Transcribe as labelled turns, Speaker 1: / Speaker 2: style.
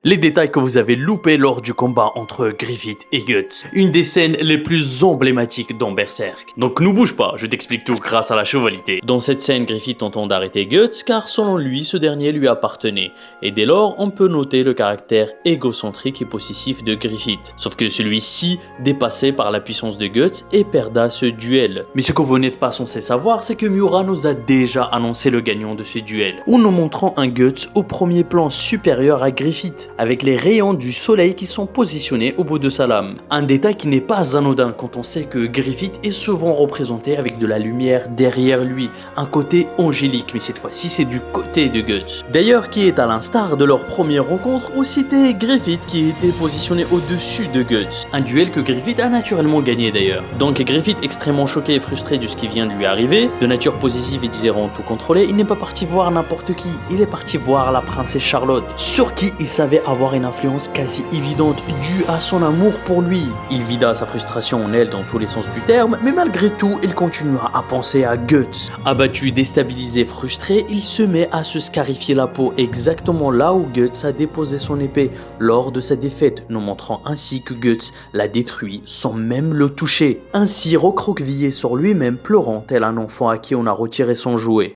Speaker 1: Les détails que vous avez loupés lors du combat entre Griffith et Guts. Une des scènes les plus emblématiques dans Berserk. Donc ne bouge pas, je t'explique tout grâce à la chevalité. Dans cette scène, Griffith tente d'arrêter Guts car selon lui, ce dernier lui appartenait. Et dès lors, on peut noter le caractère égocentrique et possessif de Griffith. Sauf que celui-ci, dépassé par la puissance de Guts, et perda ce duel. Mais ce que vous n'êtes pas censé savoir, c'est que Miura nous a déjà annoncé le gagnant de ce duel. Ou nous montrant un Guts au premier plan supérieur à Griffith, avec les rayons du soleil qui sont positionnés au bout de sa lame. Un détail qui n'est pas anodin quand on sait que Griffith est souvent représenté avec de la lumière derrière lui, un côté angélique, mais cette fois-ci c'est du côté de Guts. D'ailleurs, qui est à l'instar de leur première rencontre où c'était Griffith qui était positionné au-dessus de Guts. Un duel que Griffith a naturellement gagné d'ailleurs. Donc Griffith, extrêmement choqué et frustré de ce qui vient de lui arriver, de nature positive et désirant tout contrôler, il n'est pas parti voir n'importe qui, il est parti voir la princesse Charlotte, sur qui il savait avoir une influence quasi évidente due à son amour pour lui. Il vida sa frustration en elle dans tous les sens du terme, mais malgré tout, il continua à penser à Guts. Abattu, déstabilisé, frustré, il se met à se scarifier la peau exactement là où Guts a déposé son épée lors de sa défaite, nous montrant ainsi que Guts l'a détruit sans même le toucher. Ainsi recroquevillé sur lui-même, pleurant tel un enfant à qui on a retiré son jouet.